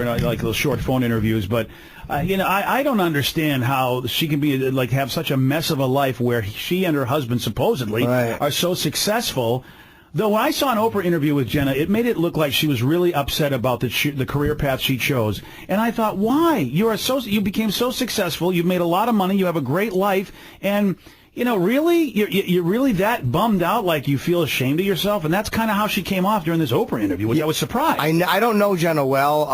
like those short phone interviews, but I don't understand how she can be have such a mess of a life where she and her husband supposedly are so successful. Though when I saw an Oprah interview with Jenna, it made it look like she was really upset about the career path she chose. And I thought, why? You became so successful. You've made a lot of money. You have a great life. And, really? You're really that bummed out, like you feel ashamed of yourself? And that's kind of how she came off during this Oprah interview, which I was surprised. I don't know Jenna well.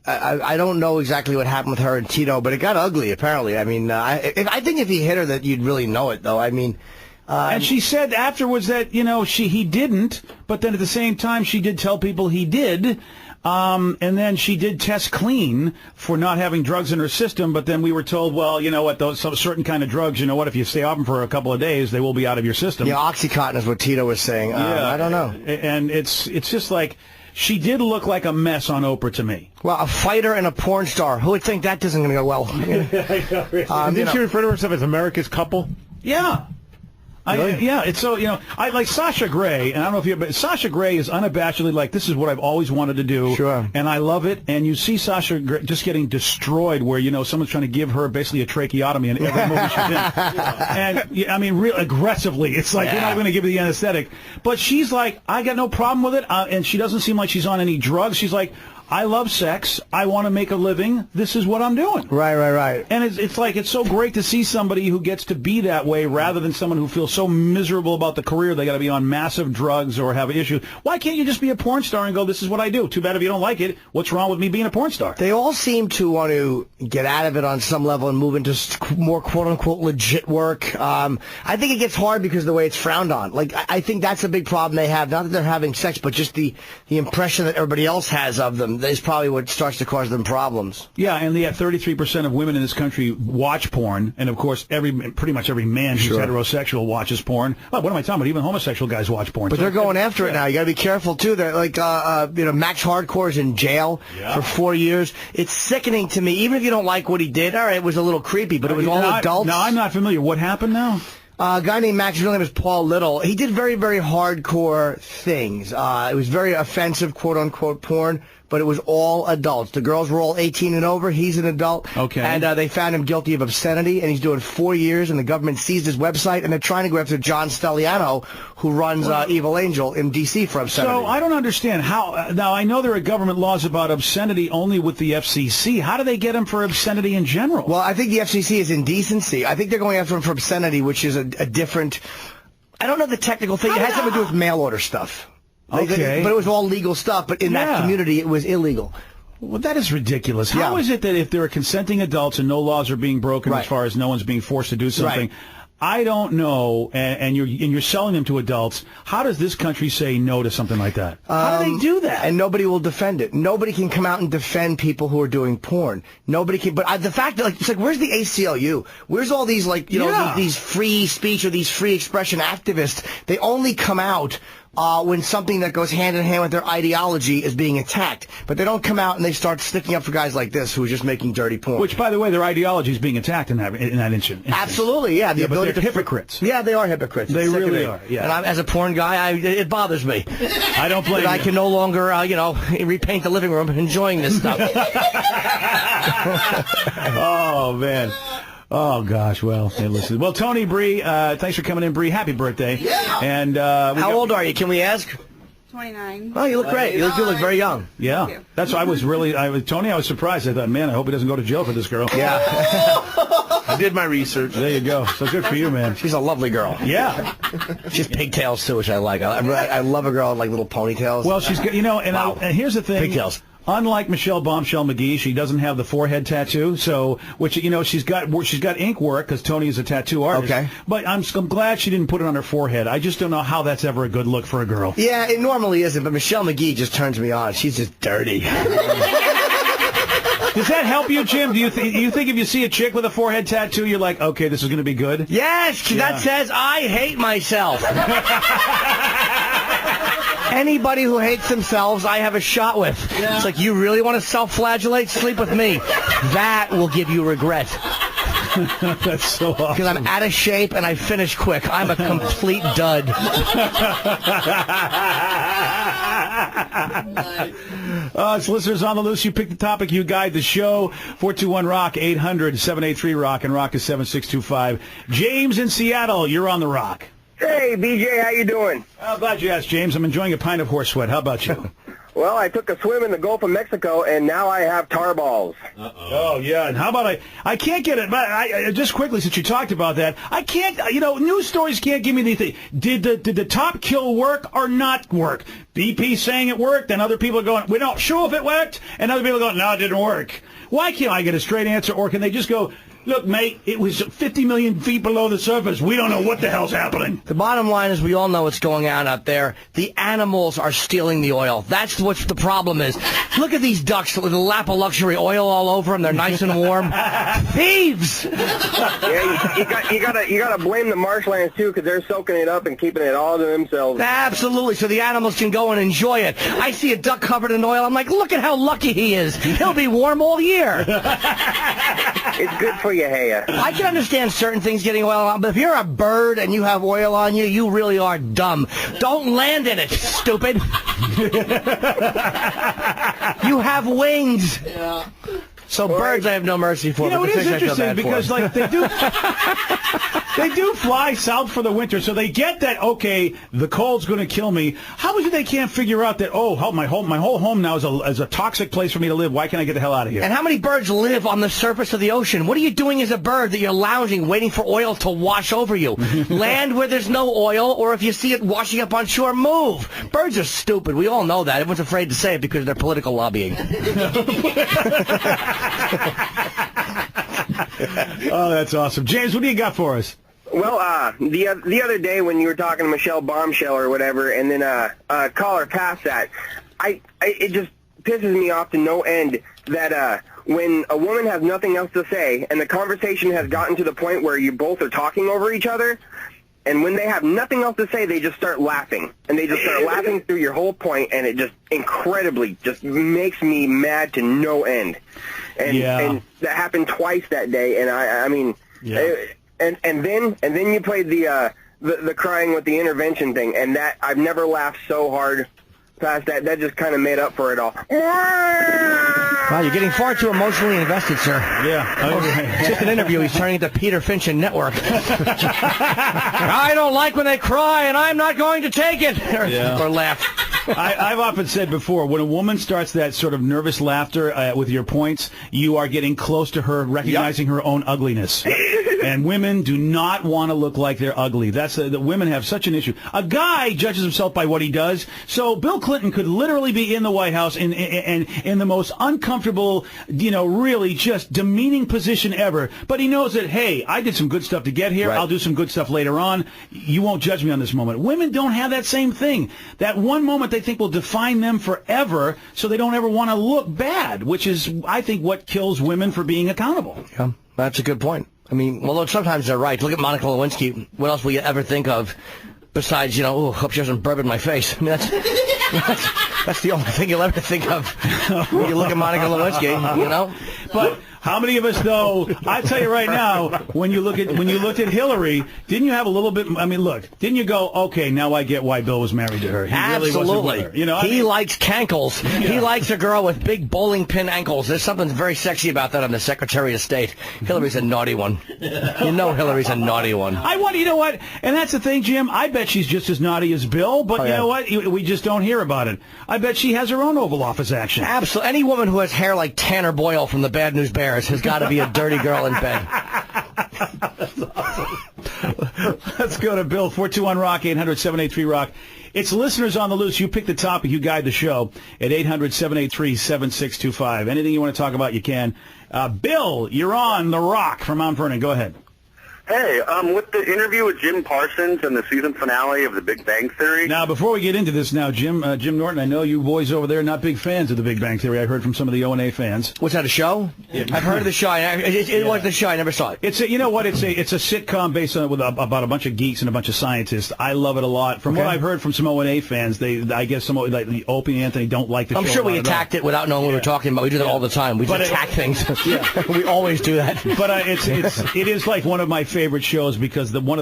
I don't know exactly what happened with her and Tito, but it got ugly, apparently. I mean, I think if he hit her, that you'd really know it, though. I mean... and she said afterwards that, he didn't, but then at the same time she did tell people he did, and then she did test clean for not having drugs in her system, but then we were told, well, you know what, those certain kind of drugs, if you stay off them for a couple of days, they will be out of your system. Yeah, Oxycontin is what Tito was saying. I don't know. And it's just like, she did look like a mess on Oprah to me. Well, a fighter and a porn star. Who would think that isn't going to go well? Didn't she refer to herself as America's couple? Yeah. Really? It's so, I like Sasha Grey, and I don't know if but Sasha Grey is unabashedly like, this is what I've always wanted to do. Sure. And I love it. And you see Sasha Grey just getting destroyed where, someone's trying to give her basically a tracheotomy in every movie she's in. And, real aggressively. It's like, you're not going to give her the anesthetic. But she's like, I got no problem with it. And she doesn't seem like she's on any drugs. She's like, I love sex. I want to make a living. This is what I'm doing. Right. And it's so great to see somebody who gets to be that way rather than someone who feels so miserable about the career they got to be on massive drugs or have issues. Why can't you just be a porn star and go, this is what I do? Too bad if you don't like it. What's wrong with me being a porn star? They all seem to want to get out of it on some level and move into more quote-unquote legit work. I think it gets hard because of the way it's frowned on. Like, I think that's a big problem they have. Not that they're having sex, but just the impression that everybody else has of them is probably what starts to cause them problems. Yeah, and yet 33% of women in this country watch porn, and of course, pretty much every man who's heterosexual watches porn. Oh, what am I talking about? Even homosexual guys watch porn. But they're going after it now. You got to be careful too. They're like, Max Hardcore is in jail for 4 years. It's sickening to me. Even if you don't like what he did, all right, it was a little creepy, but it was all adults. No, I'm not familiar. What happened now? A guy named Max, his real name is Paul Little. He did very, very hardcore things. It was very offensive, quote-unquote, porn, but it was all adults. The girls were all 18 and over. He's an adult. Okay. And they found him guilty of obscenity, and he's doing 4 years, and the government seized his website, and they're trying to go after John Stelliano, who runs Evil Angel in D.C. for obscenity. So I don't understand how. Now, I know there are government laws about obscenity only with the FCC. How do they get him for obscenity in general? Well, I think the FCC is indecency. I think they're going after him for obscenity, which is a different... I don't know the technical thing. It has something to do with mail order stuff. Okay. But it was all legal stuff, but in that community it was illegal. Well, that is ridiculous. How is it that if there are consenting adults and no laws are being broken as far as no one's being forced to do something, I don't know, and you're selling them to adults, how does this country say no to something like that? How do they do that? And nobody will defend it. Nobody can come out and defend people who are doing porn. Nobody can. But the fact that, it's like, where's the ACLU? Where's all these, these free speech or these free expression activists? They only come out when something that goes hand in hand with their ideology is being attacked. But they don't come out and they start sticking up for guys like this who are just making dirty porn. Which, by the way, their ideology is being attacked in that instance. Absolutely, yeah. But they're hypocrites. Yeah, they are hypocrites. They really are, yeah. And as a porn guy, it bothers me. I don't blame you. I can no longer, repaint the living room enjoying this stuff. Oh, man. Oh, gosh. Well, hey, listen. Well, Tony Bree, thanks for coming in, Bree. Happy birthday. Yeah. And how old are you? Can we ask? 29. Oh, you look great. You look very young. Yeah. That's why I was Tony, I was surprised. I thought, man, I hope he doesn't go to jail for this girl. Yeah. I did my research. There you go. So good for you, man. She's a lovely girl. Yeah. She has pigtails, too, which I like. I love a girl with, little ponytails. Well, she's got, and here's the thing. Pigtails. Unlike Michelle Bombshell McGee, she doesn't have the forehead tattoo. So, which she's got ink work because Tony is a tattoo artist. Okay. But I'm glad she didn't put it on her forehead. I just don't know how that's ever a good look for a girl. Yeah, it normally isn't. But Michelle McGee just turns me on. She's just dirty. Does that help you, Jim? Do you think if you see a chick with a forehead tattoo, you're like, okay, this is going to be good? Yes, that says I hate myself. Anybody who hates themselves, I have a shot with. Yeah. It's like, you really want to self-flagellate? Sleep with me. That will give you regret. That's so awesome. Because I'm out of shape and I finish quick. I'm a complete dud. It's listeners on the loose. You pick the topic, you guide the show. 421-ROCK, 800-783-ROCK, and ROCK is 7625. James in Seattle, you're on the Rock. Hey, BJ, how you doing? I'm glad you asked, James. I'm enjoying a pint of horse sweat. How about you? Well, I took a swim in the Gulf of Mexico, and now I have tar balls. Oh, yeah. And how about I can't get it, but I just quickly, since you talked about that, I can't, news stories can't give me anything. Did the top kill work or not work? BP saying it worked, and other people are going, we're not sure if it worked, and other people are going, no, it didn't work. Why can't I get a straight answer, or can they just go, look, mate, it was 50 million feet below the surface. We don't know what the hell's happening. The bottom line is we all know what's going on out there. The animals are stealing the oil. That's what the problem is. Look at these ducks with a lap of luxury oil all over them. They're nice and warm. Thieves! Yeah, you gotta blame the marshlands, too, because they're soaking it up and keeping it all to themselves. Absolutely, so the animals can go and enjoy it. I see a duck covered in oil. I'm like, look at how lucky he is. He'll be warm all year. It's good for you, hey. I can understand certain things getting oil on, but if you're a bird and you have oil on you, you really are dumb. Don't land in it, stupid. You have wings. Yeah. So birds I have no mercy for. It is interesting because they do fly south for the winter, so they get that, okay, the cold's going to kill me. How is it they can't figure out that, my whole home now is a toxic place for me to live. Why can't I get the hell out of here? And how many birds live on the surface of the ocean? What are you doing as a bird that you're lounging, waiting for oil to wash over you? Land where there's no oil, or if you see it washing up on shore, move. Birds are stupid. We all know that. Everyone's afraid to say it because of their political lobbying. Oh, that's awesome. James, what do you got for us? Well, the other day when you were talking to Michelle Bombshell or whatever, and then a caller passed that, it just pisses me off to no end that when a woman has nothing else to say and the conversation has gotten to the point where you both are talking over each other, and when they have nothing else to say, they just start laughing. And they just start laughing through your whole point, and it just incredibly just makes me mad to no end. And that happened twice that day, and I mean, and then you played the crying with the intervention thing, and that I've never laughed so hard past that. That just kind of made up for it all. Wow, you're getting far too emotionally invested, sir. Yeah. It's just an interview. He's turning into Peter Finch in Network. I don't like when they cry, and I'm not going to take it. Or laugh. I've often said before, when a woman starts that sort of nervous laughter with your points, you are getting close to her recognizing her own ugliness. And women do not want to look like they're ugly. That's the women have such an issue. A guy judges himself by what he does. So Bill Clinton could literally be in the White House in the most uncomfortable, really just demeaning position ever. But he knows that, hey, I did some good stuff to get here. Right. I'll do some good stuff later on. You won't judge me on this moment. Women don't have that same thing. That one moment they think will define them forever, so they don't ever want to look bad, which is, I think, what kills women for being accountable. Yeah, that's a good point. I mean, well, sometimes they're right. Look at Monica Lewinsky. What else will you ever think of besides, hope she doesn't burp in my face? I mean, that's the only thing you'll ever think of when you look at Monica Lewinsky, But how many of us, though, I tell you right now, when you looked at Hillary, didn't you have a little bit, didn't you go, okay, now I get why Bill was married to her. He Absolutely. Really wasn't with her. He likes cankles. Yeah. He likes a girl with big bowling pin ankles. There's something very sexy about that on the Secretary of State. Hillary's a naughty one. Hillary's a naughty one. You know what? And that's the thing, Jim. I bet she's just as naughty as Bill, but you know what? We just don't hear about it. I bet she has her own Oval Office action. Absolutely. Any woman who has hair like Tanner Boyle from the Bad News Bears has got to be a dirty girl in bed. That's awesome. Let's go to Bill, 421-ROCK, 800-783-ROCK. It's listeners on the loose. You pick the topic. You guide the show at 800-783-7625. Anything you want to talk about, you can. Bill, you're on the Rock from Mount Vernon. Go ahead. Hey, with the interview with Jim Parsons and the season finale of The Big Bang Theory. Now, before we get into this now, Jim Norton, I know you boys over there are not big fans of The Big Bang Theory. I've heard from some of the O&A fans. What's that, a show? Yeah. I've heard of the show. It was the show. I never saw it. You know what? It's a sitcom based on about a bunch of geeks and a bunch of scientists. I love it a lot. From what I've heard from some O&A fans, I guess some like Opie and Anthony don't like the show. I'm sure we attacked it without knowing what we were talking about. We do that all the time. We just attack things. We always do that. But it is like one of my favorite shows because one of